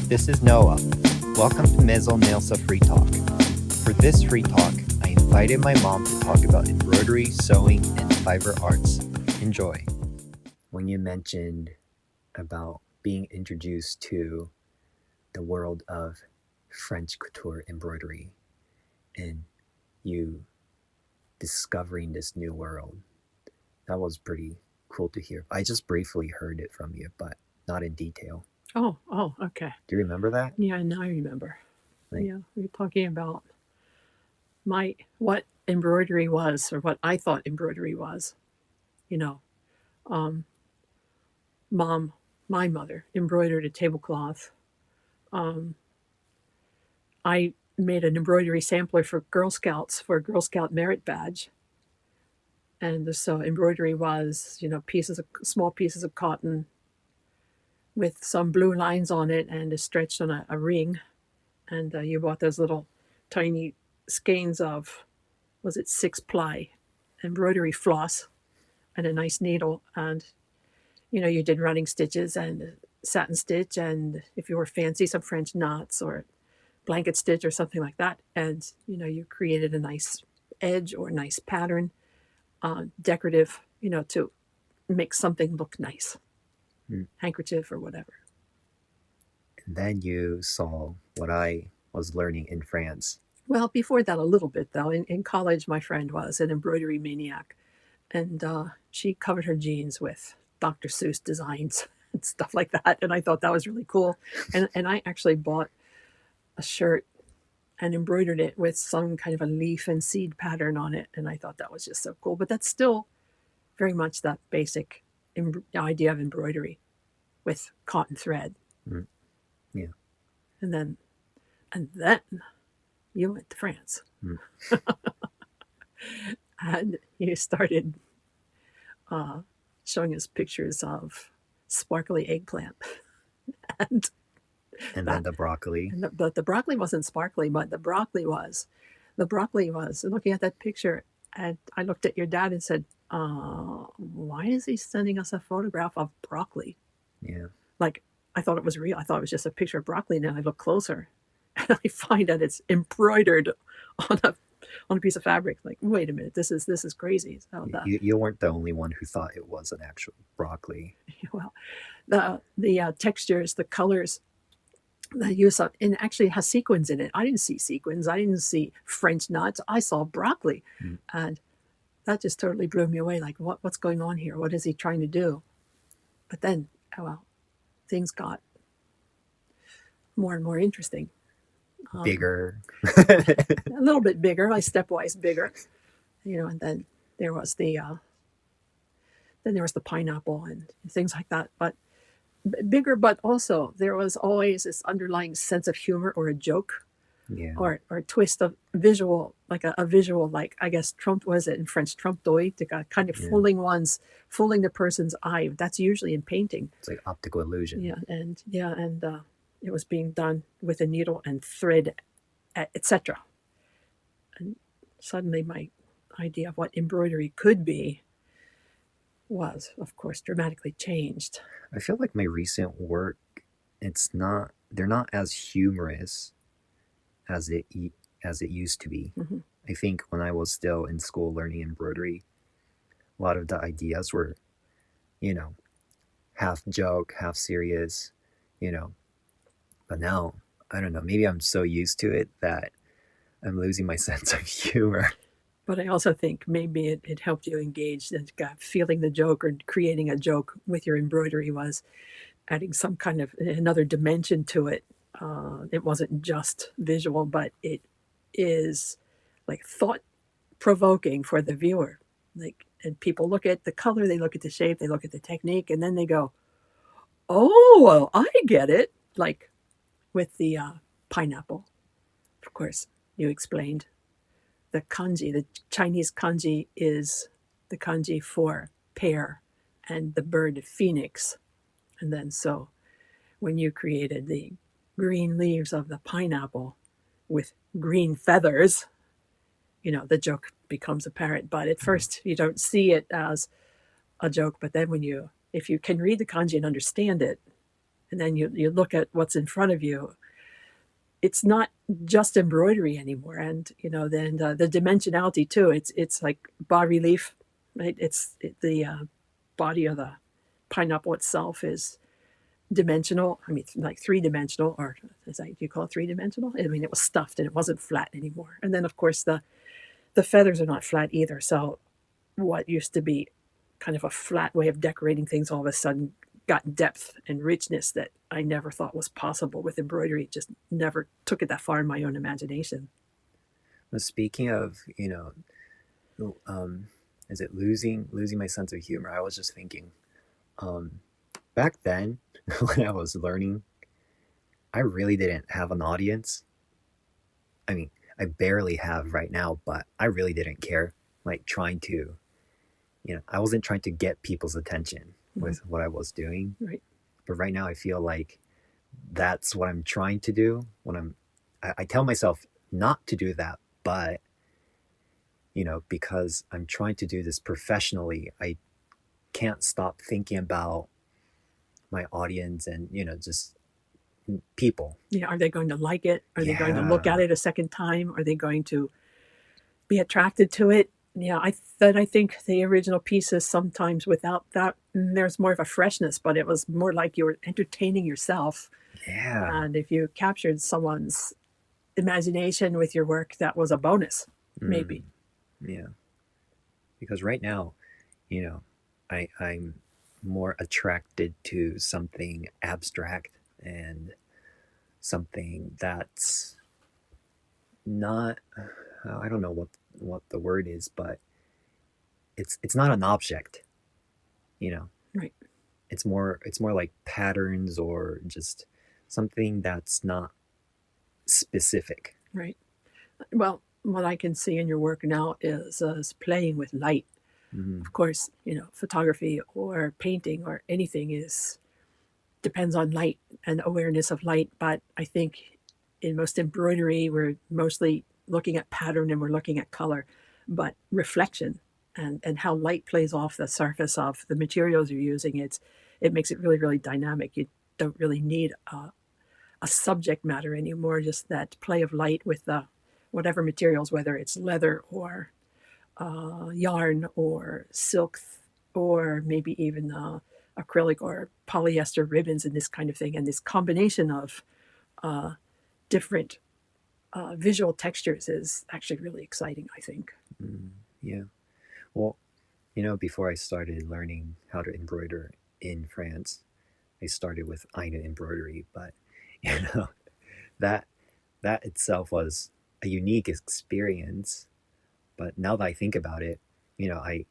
This is Noah. Welcome to Maison Nelsa Free Talk. For this free talk, I invited my mom to talk about embroidery, sewing, and fiber arts. Enjoy. When you mentioned about being introduced to the world of French couture embroidery and you discovering this new world, that was pretty cool to hear. I just briefly heard it from you, but not in detail. Oh, okay. Do you remember that? Yeah, now I remember. Yeah, we were talking about what embroidery was, or what I thought embroidery was. My mother embroidered a tablecloth. I made an embroidery sampler for Girl Scouts for a Girl Scout merit badge. And so embroidery was, small pieces of cotton with some blue lines on it and is stretched on a ring. And you bought those little tiny skeins of, 6-ply embroidery floss and a nice needle. And, you did running stitches and satin stitch. And if you were fancy, some French knots or blanket stitch or something like that. And, you created a nice edge or a nice pattern, decorative, to make something look nice. Handkerchief or whatever. And then you saw what I was learning in France. Well, before that a little bit, though. In college, my friend was an embroidery maniac. And she covered her jeans with Dr. Seuss designs and stuff like that. And I thought that was really cool. And I actually bought a shirt and embroidered it with some kind of a leaf and seed pattern on it. And I thought that was just so cool. But that's still very much that basic idea of embroidery with cotton thread. Yeah. And then you went to France. And you started showing us pictures of sparkly eggplant. and then the broccoli. But the broccoli wasn't sparkly, but the broccoli was. Looking at that picture, and I looked at your dad and said, why is he sending us a photograph of broccoli? Yeah. Like, I thought it was real. I thought it was just a picture of broccoli. And then I look closer and I find that it's embroidered on a piece of fabric. Like, wait a minute, this is crazy. So you weren't the only one who thought it was an actual broccoli. Well, the textures, the colors, the use of, and actually it has sequins in it. I didn't see sequins. I didn't see French knots. I saw broccoli. And that just totally blew me away. Like, what's going on here? What is he trying to do? But then, things got more and more interesting. Bigger. A little bit bigger, like stepwise bigger. And then there was the pineapple and things like that. But bigger, but also there was always this underlying sense of humor or a joke. Yeah. Or a twist of visual, like a visual, like, I guess was it in French, trompe d'oeil, kind of fooling the person's eye. That's usually in painting. It's like optical illusion. And it was being done with a needle and thread, etc. And suddenly my idea of what embroidery could be was, of course, dramatically changed. I feel like my recent work, they're not as humorous as it used to be. I think when I was still in school learning embroidery, a lot of the ideas were, half joke, half serious, But now, I don't know, maybe I'm so used to it that I'm losing my sense of humor. But I also think maybe it helped you engage and feeling the joke or creating a joke with your embroidery was adding some kind of another dimension to it. It wasn't just visual, but it is like thought-provoking for the viewer. And people look at the color, they look at the shape, they look at the technique, and then they go, "Oh, well, I get it." Like with the pineapple, of course, you explained the kanji. The Chinese kanji is the kanji for pear and the bird phoenix. And then so when you created the green leaves of the pineapple with green feathers, the joke becomes apparent. But at first you don't see it as a joke. But then if you can read the kanji and understand it, and then you look at what's in front of you, it's not just embroidery anymore. And, then the dimensionality too, it's like bas relief, right? The body of the pineapple itself is dimensional. I mean, like 3-dimensional, or is that you call it 3-dimensional? I mean, it was stuffed and it wasn't flat anymore. And then of course the feathers are not flat either. So what used to be kind of a flat way of decorating things all of a sudden got depth and richness that I never thought was possible with embroidery. Just never took it that far in my own imagination. Well, speaking of, is it losing my sense of humor? I was just thinking, back then when I was learning, I really didn't have an audience. I mean, I barely have right now, but I really didn't care. Like trying to, I wasn't trying to get people's attention with what I was doing. Right. But right now I feel like that's what I'm trying to do when I tell myself not to do that, but, because I'm trying to do this professionally, I can't stop thinking about my audience and, just people. Yeah. Are they going to like it? Are they going to look at it a second time? Are they going to be attracted to it? Yeah, I think the original pieces sometimes without that, there's more of a freshness, but it was more like you were entertaining yourself. Yeah. And if you captured someone's imagination with your work, that was a bonus, maybe. Yeah. Because right now, I'm more attracted to something abstract and something that's not, I don't know what the word is, but it's not an object, Right. It's more like patterns or just something that's not specific. Right. Well, what I can see in your work now is playing with light. Of course, photography or painting or anything depends on light and awareness of light. But I think in most embroidery, we're mostly looking at pattern and we're looking at color, but reflection and how light plays off the surface of the materials you're using, it makes it really, really dynamic. You don't really need a subject matter anymore, just that play of light with the whatever materials, whether it's leather or yarn or silk or maybe even acrylic or polyester ribbons and this kind of thing. And this combination of different visual textures is actually really exciting, I think. Yeah. Well, before I started learning how to embroider in France, I started with Ainu embroidery, but that itself was a unique experience. But now that I think about it, I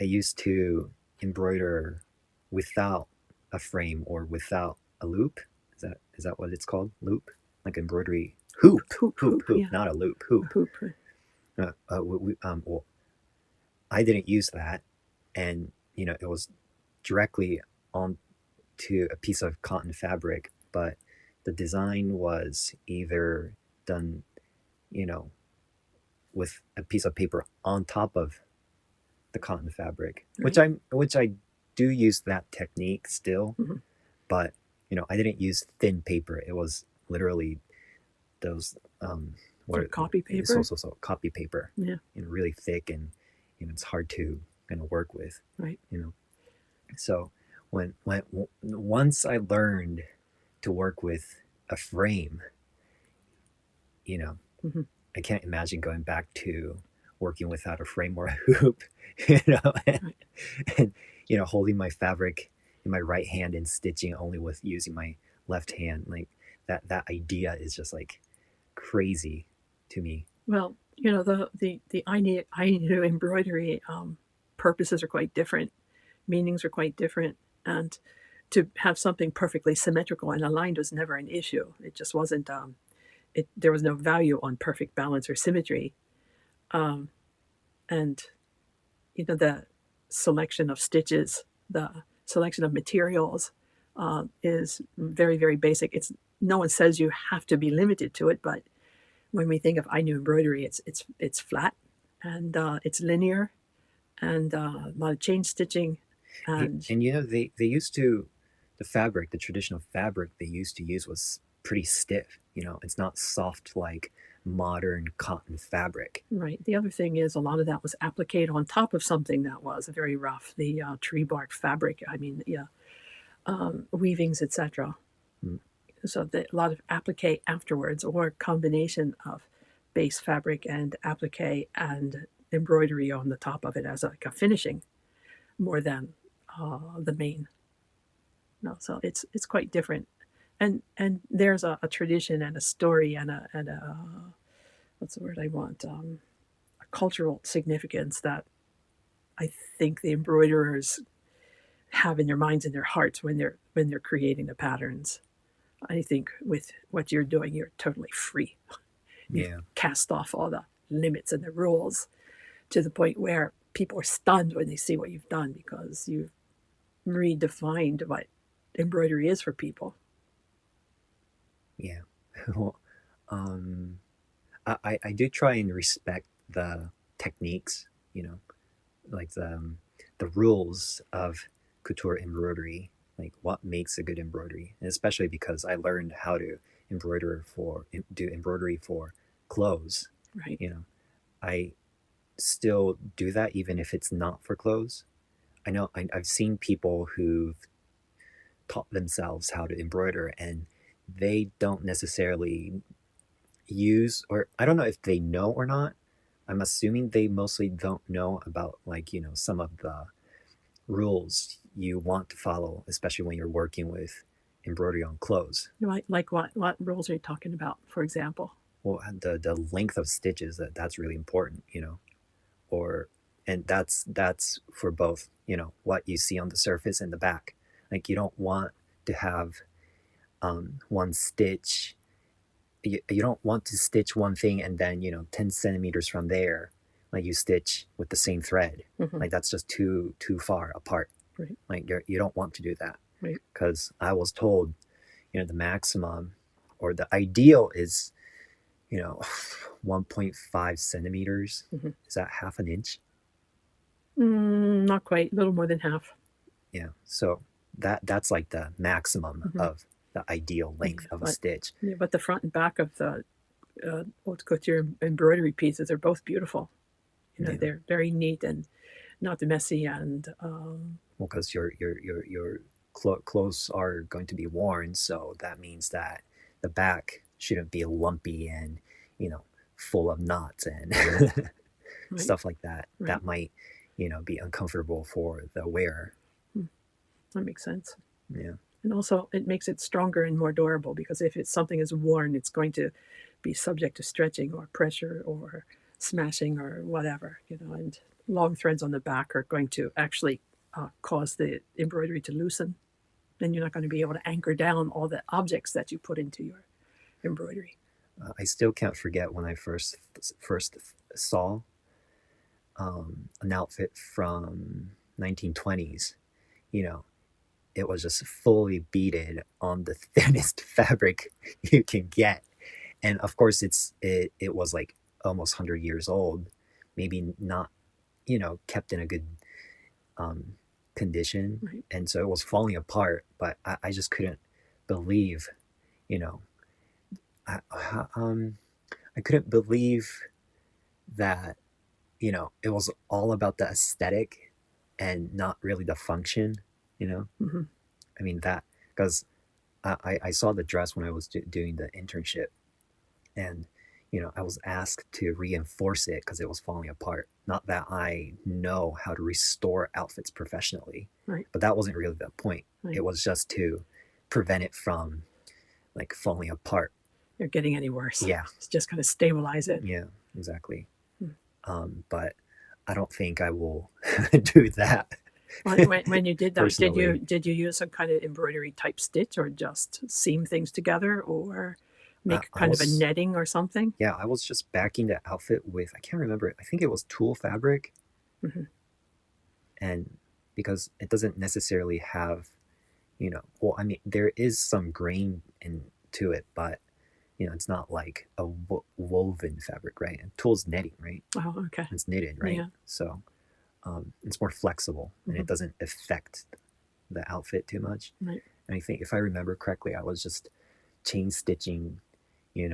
used to embroider without a frame or without a loop. Is that what it's called? Loop? Like embroidery hoop, Yeah. not a loop, hoop. Well, I didn't use that, and it was directly onto a piece of cotton fabric, but the design was either done, with a piece of paper on top of the cotton fabric, Right. which I do use that technique still, but I didn't use thin paper. It was literally those Copy paper. So copy paper. Yeah. Really thick, and it's hard to kind of work with. Right. So when once I learned to work with a frame, I can't imagine going back to working without a frame or a hoop, and holding my fabric in my right hand and stitching only with using my left hand. Like that idea is just like crazy to me. Well, the Ainu embroidery purposes are quite different, meanings are quite different, and to have something perfectly symmetrical and aligned was never an issue. It just wasn't. There was no value on perfect balance or symmetry, and the selection of stitches, the selection of materials is very, very basic. No one says you have to be limited to it, but when we think of Ainu embroidery, it's flat and it's linear and a lot of chain stitching. And they used to the fabric, the traditional fabric they used to use was pretty stiff. It's not soft like modern cotton fabric. Right. The other thing is a lot of that was appliqued on top of something that was very rough. The tree bark fabric. I mean, yeah, weavings, etc. So a lot of applique afterwards, or a combination of base fabric and applique and embroidery on the top of it as like a finishing, more than the main. No, so it's quite different, and there's a tradition and a story and a what's the word I want, a cultural significance that I think the embroiderers have in their minds and their hearts when they're creating the patterns. I think with what you're doing, you're totally free. You cast off all the limits and the rules to the point where people are stunned when they see what you've done, because you've redefined what embroidery is for people. Yeah. Well, I do try and respect the techniques, like the rules of couture embroidery, like what makes a good embroidery, and especially because I learned how to do embroidery for clothes. Right. I still do that even if it's not for clothes. I know I've seen people who've taught themselves how to embroider, and they don't necessarily use, or I don't know if they know or not. I'm assuming they mostly don't know about, like, some of the rules you want to follow, especially when you're working with embroidery on clothes. Like what rules are you talking about, for example? Well, the length of stitches, that's really important, and that's for both, what you see on the surface and the back. Like, you don't want to have one stitch. You don't want to stitch one thing and then 10 centimeters from there, like, you stitch with the same thread. Like, that's just too far apart. Right. Like, you don't want to do that. Right. Because I was told, the maximum or the ideal is 1.5 centimeters. Is that half an inch? Not quite, a little more than half. Yeah, so that's like the maximum of the ideal length of a stitch. Yeah, but the front and back of the haute couture embroidery pieces are both beautiful. They're very neat and not messy, and well, because your clothes are going to be worn, so that means that the back shouldn't be lumpy and full of knots and right. stuff like that. Right. That might be uncomfortable for the wearer. That makes sense. Yeah. And also it makes it stronger and more durable, because if something is worn, it's going to be subject to stretching or pressure or smashing or whatever, and long threads on the back are going to actually cause the embroidery to loosen. Then you're not going to be able to anchor down all the objects that you put into your embroidery. I still can't forget when I first saw an outfit from 1920s. It was just fully beaded on the thinnest fabric you can get, and of course it was like almost 100 years old, maybe not kept in a good condition. Right. And so it was falling apart, but I just couldn't believe I couldn't believe that it was all about the aesthetic and not really the function. I mean, that, because I saw the dress when I was doing the internship, and I was asked to reinforce it because it was falling apart. Not that I know how to restore outfits professionally, right. But that wasn't really the point. Right. It was just to prevent it from like falling apart. You're getting any worse. Yeah, it's just going to stabilize it. Yeah, exactly. But I don't think I will do that. When you did that, did you use some kind of embroidery type stitch, or just seam things together, or make kind of a netting or something? Yeah, I was just backing the outfit with, I can't remember, I think it was tulle fabric. And because it doesn't necessarily have, well, I mean, there is some grain into it, but it's not like a woven fabric, right? And tulle's netting, right? Oh, okay. It's knitted, right? Yeah. So it's more flexible, and it doesn't affect the outfit too much. Right. And I think if I remember correctly, I was just chain stitching, like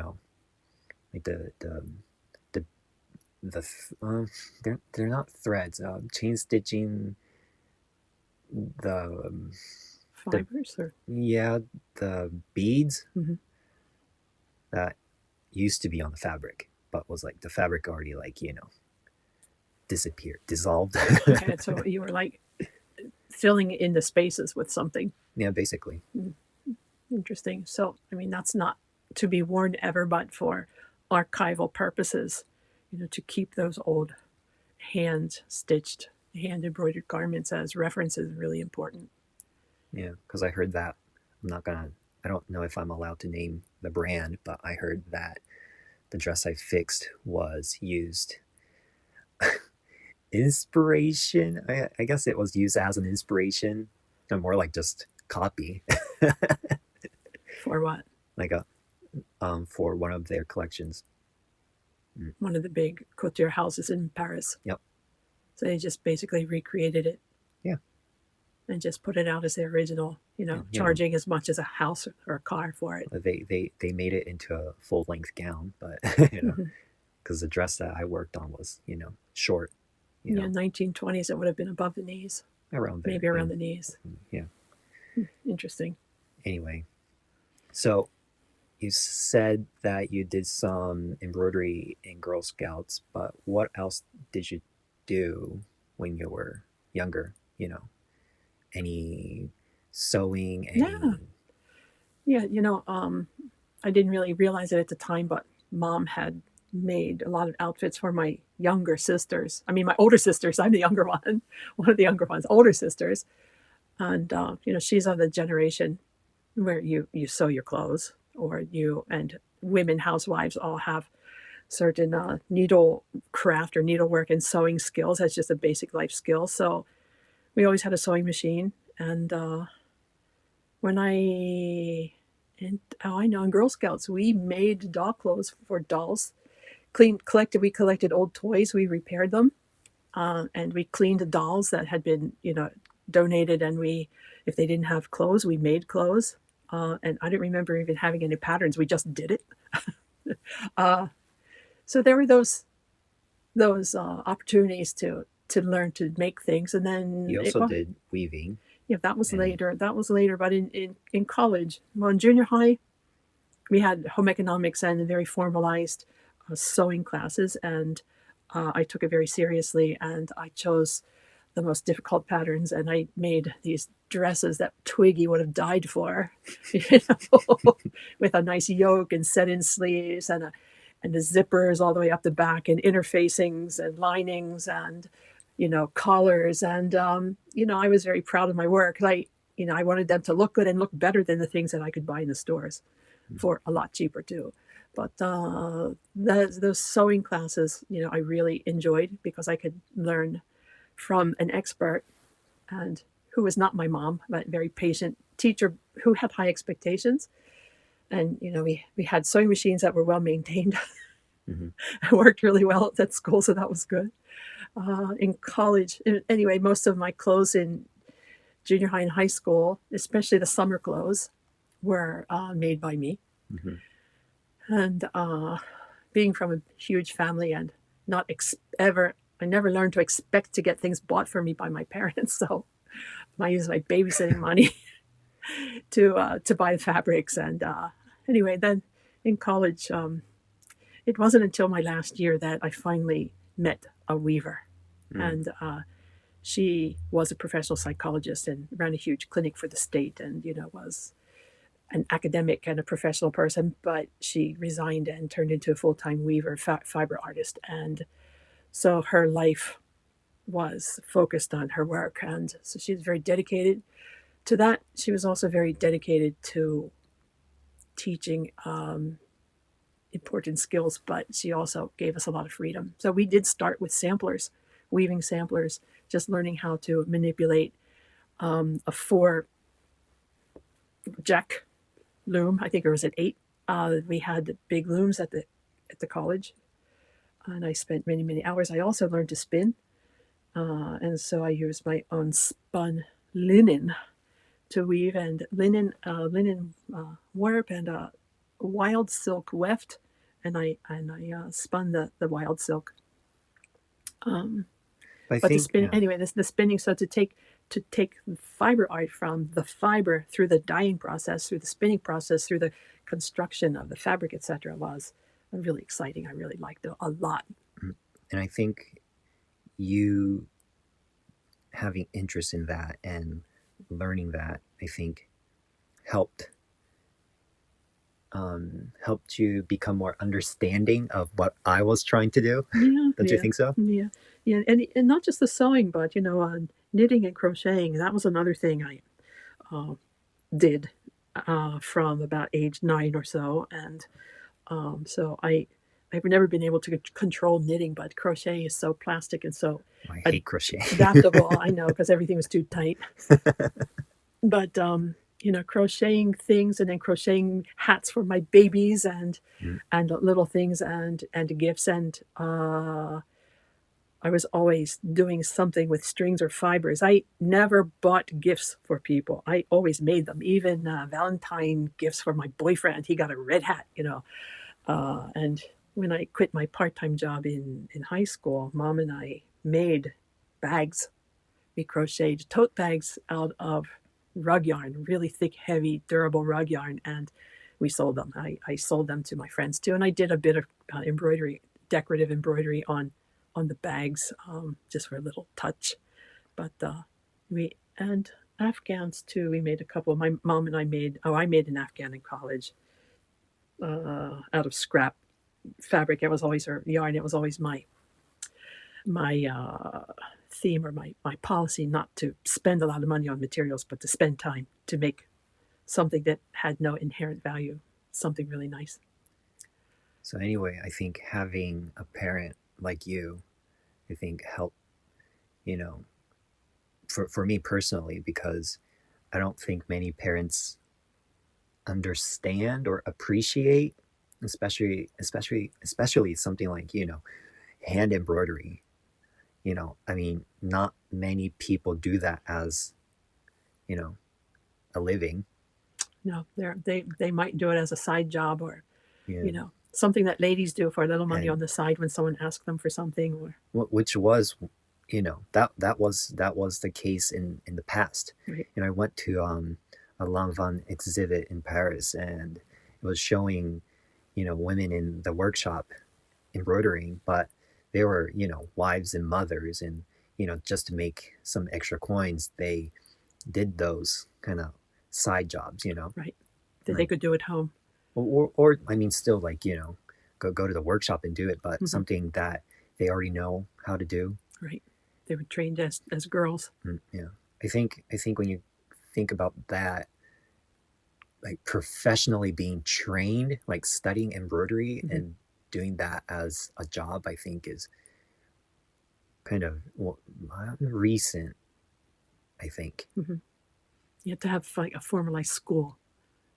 they're not threads. Chain stitching the Fibers or the beads mm-hmm. that used to be on the fabric, but was like the fabric already disappeared, dissolved. Okay, so you were like filling in the spaces with something. Yeah, basically. Interesting. So, I mean, that's not to be worn ever, but for archival purposes, to keep those old hand-stitched, hand-embroidered garments as references is really important. Yeah, because I heard that. I don't know if I'm allowed to name the brand, but I heard that the dress I fixed was used inspiration. I guess it was used as an inspiration, and more like just copy. For what? Like for one of their collections. One of the big couture houses in Paris. Yep. So they just basically recreated it. Yeah. And just put it out as the original, charging as much as a house or a car for it. They made it into a full-length gown, but because the dress that I worked on was short. 1920s, it would have been above the knees. Around there. Maybe around the knees. Yeah. Interesting. Anyway, so you said that you did some embroidery in Girl Scouts, but what else did you do when you were younger? Any sewing? Yeah, I didn't really realize it at the time, but Mom had made a lot of outfits for my younger sisters. I mean, my older sisters. I'm the younger one of the younger ones, older sisters. And, she's of the generation where you sew your clothes, or and women housewives all have certain needle craft or needlework and sewing skills. That's just a basic life skill. So we always had a sewing machine. And when in Girl Scouts, we made doll clothes for dolls. We collected old toys, we repaired them, and we cleaned the dolls that had been, donated, and if they didn't have clothes, we made clothes. And I didn't remember even having any patterns. We just did it. So there were those opportunities to learn to make things. And then you also did weaving. Yeah, that was later. But in college, in junior high, we had home economics and very formalized sewing classes, and I took it very seriously, and I chose the most difficult patterns, and I made these dresses that Twiggy would have died for, with a nice yoke and set-in sleeves and the zippers all the way up the back, and interfacings and linings and collars, and I was very proud of my work. I wanted them to look good and look better than the things that I could buy in the stores for a lot cheaper too. But those sewing classes, I really enjoyed, because I could learn from an expert, and who was not my mom, but very patient teacher who had high expectations. And we had sewing machines that were well maintained. Mm-hmm. I worked really well at that school, so that was good. In college, anyway, most of my clothes in junior high and high school, especially the summer clothes, were made by me. Mm-hmm. And being from a huge family, and I never learned to expect to get things bought for me by my parents. So I used my babysitting money to buy the fabrics. And anyway, then in college, it wasn't until my last year that I finally met a weaver. And she was a professional psychologist and ran a huge clinic for the state, and was an academic and a professional person, but she resigned and turned into a full-time weaver, fiber artist. And so her life was focused on her work, and so she was very dedicated to that. She was also very dedicated to teaching important skills, but she also gave us a lot of freedom. So we did start with samplers, weaving samplers, just learning how to manipulate a 4-jack loom. I think it was an 8. We had the big looms at the college, and I spent many, many hours. I also learned to spin, and so I used my own spun linen weave, and linen warp, and wild silk weft, and I spun the wild silk. I But the think, spinning yeah. anyway, the spinning. So to take fiber art from the fiber through the dyeing process, through the spinning process, through the construction of the fabric, etc., was really exciting. I really liked it a lot. And I think you having interest in that and learning that, I think, helped you become more understanding of what I was trying to do. Yeah, Don't you think so? Yeah, and not just the sewing, but knitting and crocheting. That was another thing I did from about age 9 or so, and so I've never been able to control knitting, but crochet is so plastic and so I hate crochet. adaptable. I know, because everything was too tight. But crocheting things, and then crocheting hats for my babies, and little things, and gifts, and I was always doing something with strings or fibers. I never bought gifts for people. I always made them. Even Valentine gifts for my boyfriend. He got a red hat, and when I quit my part-time job in high school, Mom and I made bags. We crocheted tote bags out of rug yarn, really thick, heavy, durable rug yarn, and we sold them. I sold them to my friends too, and I did a bit of embroidery, decorative embroidery on the bags, just for a little touch. But and Afghans too. We made a couple. My mom and I made. I made an Afghan in college out of scrap fabric. It was always her yarn. It was always my theme, or my policy, not to spend a lot of money on materials, but to spend time to make something that had no inherent value, something really nice. So anyway, I think having a parent like you, I think helped, for me personally, because I don't think many parents understand or appreciate, especially something like, hand embroidery. I mean, not many people do that as, a living. No, they might do it as a side job, or Yeah. something that ladies do for a little money And- on the side when someone asks them for something, or which was, that was the case in the past. right. I went to a Lanvin exhibit in Paris, and it was showing, women in the workshop embroidering, but they were, wives and mothers, and just to make some extra coins, they did those kind of side jobs, Right, that they could do at home. or I mean, still, like, go to the workshop and do it, but something that they already know how to do. Right, they were trained as girls. Yeah, I think when you think about that, like professionally being trained, like studying embroidery and doing that as a job, I think is kind of recent, I think. You have to have like a formalized school.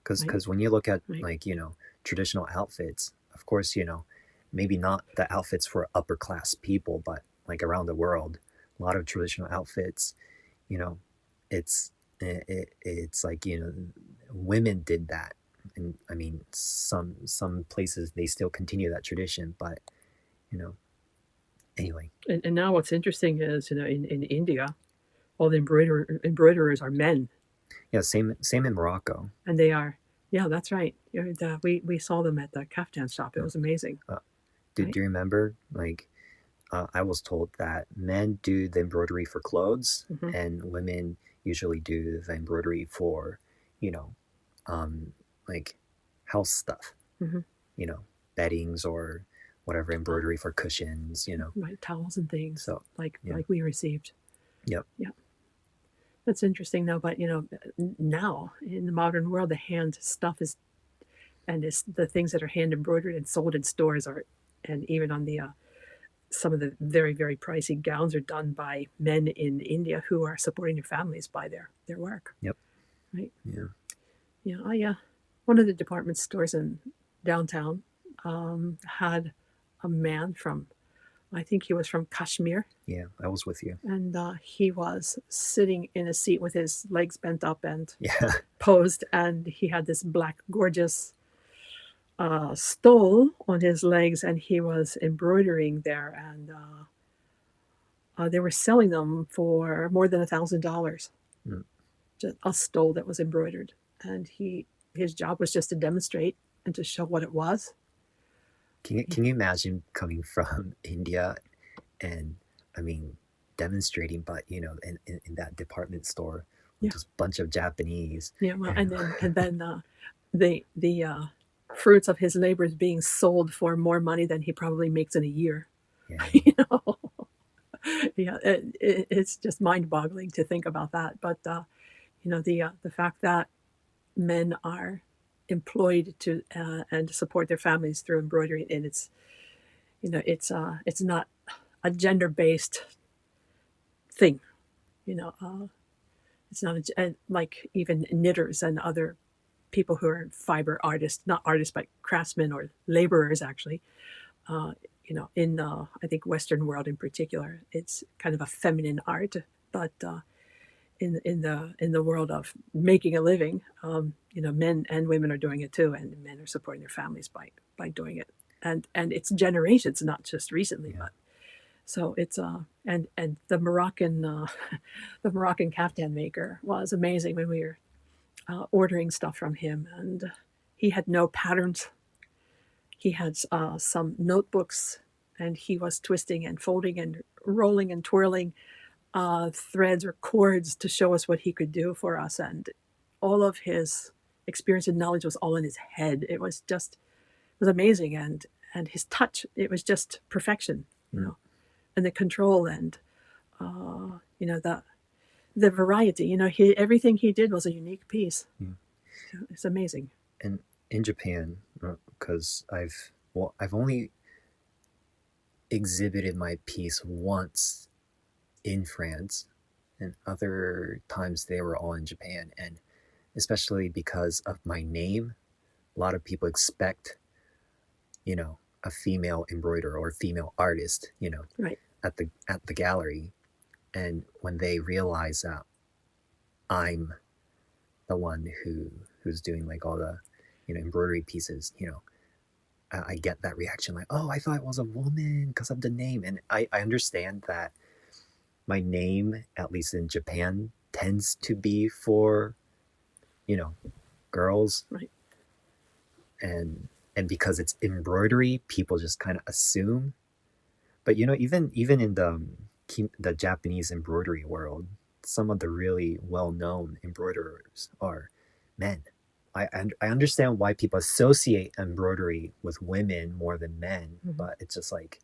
Because when you look at Right. like, traditional outfits, of course, maybe not the outfits for upper class people, but like around the world, a lot of traditional outfits, it's like, women did that. And I mean, some places they still continue that tradition, but anyway. And now what's interesting is, in India, all the embroiderers are men. Yeah, same in Morocco. And they are, yeah, that's right. We saw them at the kaftan shop. It was amazing. Do Right. you remember, like, I was told that men do the embroidery for clothes, and women usually do the embroidery for, like house stuff, beddings or whatever, embroidery for cushions, Right, towels and things, So, like yeah. we received. Yep. Yeah. That's interesting though, but now in the modern world, the hand stuff is the things that are hand embroidered and sold in stores are, and even on the some of the very, very pricey gowns are done by men in India who are supporting their families by their work. Yep. Right. Yeah. Yeah. One of the department stores in downtown had a man from I think he was from Kashmir. Yeah, I was with you. And he was sitting in a seat with his legs bent up and Yeah. posed, and he had this black, gorgeous stole on his legs, and he was embroidering there, and they were selling them for more than $1,000. Just a stole that was embroidered, and his job was just to demonstrate and to show what it was. Can you imagine coming from India and, I mean, demonstrating, but in that department store with just a bunch of Japanese. Yeah, well, and then the fruits of his labors being sold for more money than he probably makes in a year. Yeah. Yeah, it's just mind-boggling to think about that. But the fact that men are employed to and to support their families through embroidery, and it's not a gender-based thing. It's not like even knitters and other people who are fiber artists, not artists but craftsmen or laborers actually. In I think Western world in particular, it's kind of a feminine art, but in the world of making a living, men and women are doing it too, and men are supporting their families by doing it, and it's generations, not just recently. But so it's and the Moroccan the Moroccan kaftan maker was amazing when we were ordering stuff from him, and he had no patterns. He had some notebooks, and he was twisting and folding and rolling and twirling threads or cords to show us what he could do for us. And all of his experience and knowledge was all in his head. It was amazing. And his touch, it was just perfection, and the control and, the variety, everything he did was a unique piece. So it's amazing. And in Japan, because I've only exhibited my piece once in France, and other times they were all in Japan, and especially because of my name, a lot of people expect a female embroiderer or female artist right. at the gallery, and when they realize that I'm the one who's doing like all the embroidery pieces, I get that reaction like, oh, I thought it was a woman because of the name. And I understand that my name, at least in Japan, tends to be for girls, right? And because it's embroidery, people just kind of assume. But even in the Japanese embroidery world, some of the really well-known embroiderers are men. I understand why people associate embroidery with women more than men, but it's just like,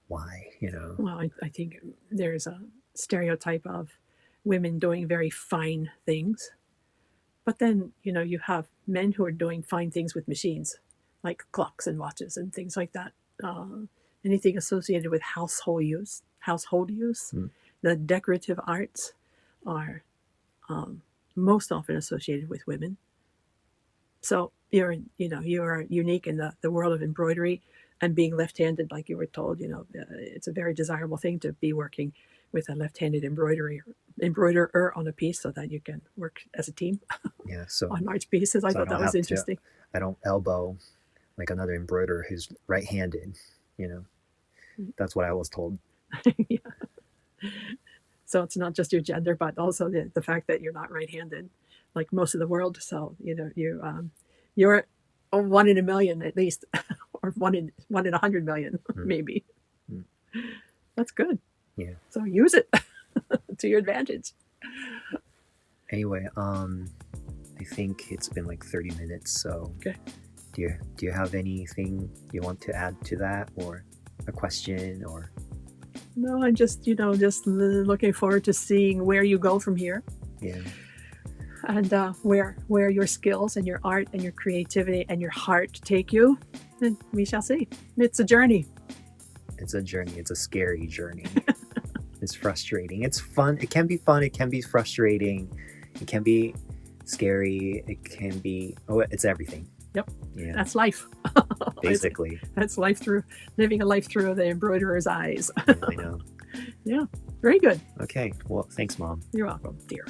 why, Well, I think there's a stereotype of women doing very fine things, but then you have men who are doing fine things with machines, like clocks and watches and things like that. Anything associated with household use. The decorative arts are most often associated with women. So you're unique in the world of embroidery, and being left-handed, like you were told, it's a very desirable thing to be working with a left-handed embroiderer on a piece, so that you can work as a team. Yeah. So on large pieces, I thought that was interesting. I don't elbow like another embroiderer who's right-handed. That's what I was told. Yeah. So it's not just your gender, but also the fact that you're not right-handed, like most of the world. So you're one in a million at least, or one in 100 million, maybe. That's good. Yeah. So use it to your advantage. Anyway, I think it's been like 30 minutes. So okay. Do you have anything you want to add to that, or a question, or? No, I'm just looking forward to seeing where you go from here. Yeah. And where your skills and your art and your creativity and your heart take you, and we shall see. It's a journey. It's a journey. It's a scary journey. It's frustrating. It's fun. It can be fun. It can be frustrating. It can be scary. It can be. Oh, it's everything. Yep. Yeah. That's life. basically. That's living a life through the embroiderer's eyes. I know. Yeah, very good. Okay, well, thanks, Mom. You're welcome, dear.